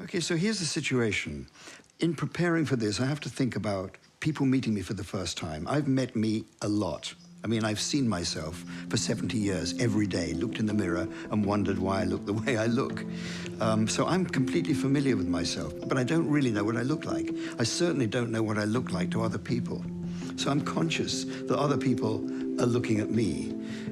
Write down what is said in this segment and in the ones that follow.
Okay, so here's the situation. In preparing for this, I have to think about people meeting me for the first time. I've met me a lot. I mean, I've seen myself for 70 years every day, looked in the mirror and wondered why I look the way I look. So I'm completely familiar with myself, but I don't really know what I look like. I certainly don't know what I look like to other people. So I'm conscious that other people are looking at me,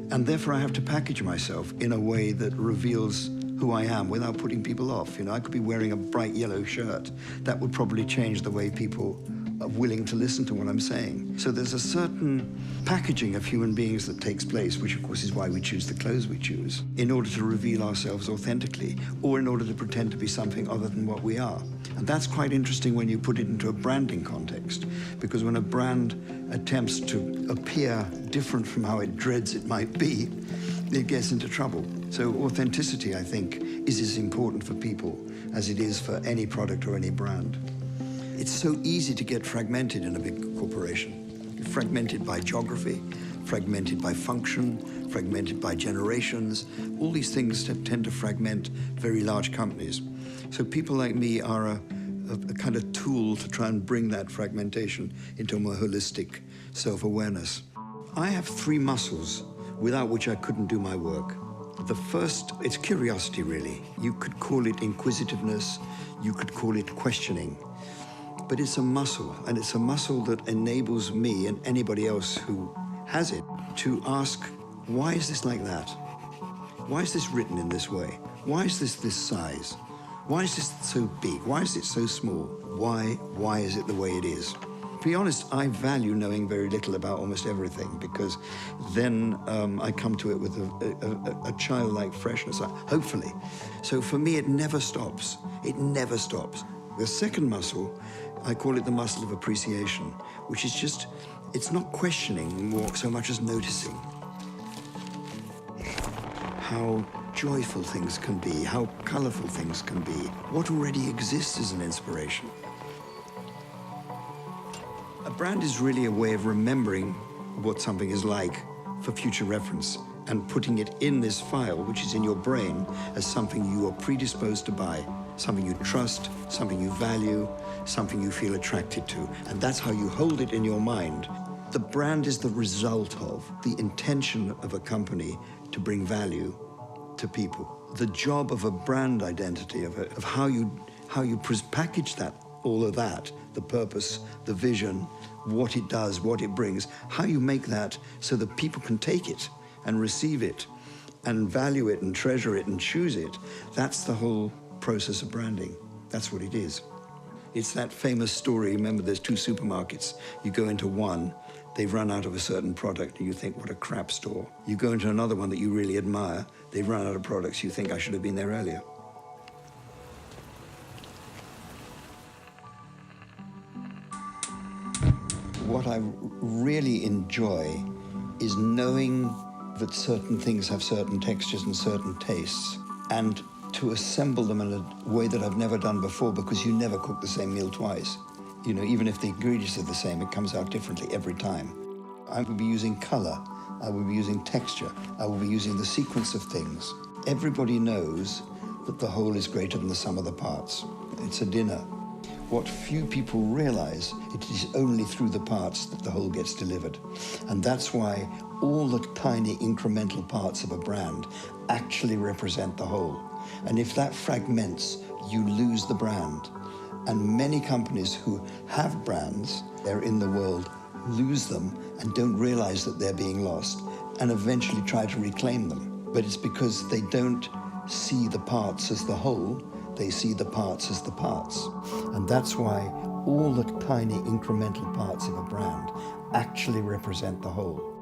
and therefore I have to package myself in a way that reveals who I am without putting people off. You know, I could be wearing a bright yellow shirt. That would probably change the way people are willing to listen to what I'm saying. So there's a certain packaging of human beings that takes place, which of course is why we choose the clothes we choose, in order to reveal ourselves authentically, or in order to pretend to be something other than what we are. And that's quite interesting when you put it into a branding context, because when a brand attempts to appear different from how it dreads it might be, it gets into trouble. So authenticity, I think, is as important for people as it is for any product or any brand. It's so easy to get fragmented in a big corporation. Fragmented by geography, fragmented by function, fragmented by generations. All these things tend to fragment very large companies. So people like me are a kind of tool to try and bring that fragmentation into a more holistic self-awareness. I have 3 muscles without which I couldn't do my work. The first, it's curiosity, really. You could call it inquisitiveness, you could call it questioning. But it's a muscle, and it's a muscle that enables me and anybody else who has it to ask, why is this like that? Why is this written in this way? Why is this size? Why is this so big? Why is it so small? Why is it the way it is? To be honest, I value knowing very little about almost everything, because then I come to it with a childlike freshness, hopefully. So for me, it never stops. It never stops. The second muscle, I call it the muscle of appreciation, which is just, it's not questioning more so much as noticing how joyful things can be, how colorful things can be, what already exists as an inspiration. A brand is really a way of remembering what something is like for future reference and putting it in this file, which is in your brain, as something you are predisposed to buy, something you trust, something you value, something you feel attracted to. And that's how you hold it in your mind. The brand is the result of the intention of a company to bring value to people. The job of a brand identity, of how you package that, all of that, the purpose, the vision, what it does, what it brings, how you make that so that people can take it and receive it and value it and treasure it and choose it. That's the whole process of branding. That's what it is. It's that famous story. Remember, there's 2 supermarkets. You go into one, they've run out of a certain product, and you think, what a crap store. You go into another one that you really admire, they've run out of products, you think, I should have been there earlier. What I really enjoy is knowing that certain things have certain textures and certain tastes, and to assemble them in a way that I've never done before, because you never cook the same meal twice. You know, even if the ingredients are the same, it comes out differently every time. I will be using color, I will be using texture, I will be using the sequence of things. Everybody knows that the whole is greater than the sum of the parts. It's a dinner. What few people realize, it is only through the parts that the whole gets delivered. And that's why all the tiny incremental parts of a brand actually represent the whole. And if that fragments, you lose the brand. And many companies who have brands, they're in the world, lose them and don't realize that they're being lost, and eventually try to reclaim them. But it's because they don't see the parts as the whole, they see the parts as the parts. And that's why all the tiny incremental parts of a brand actually represent the whole.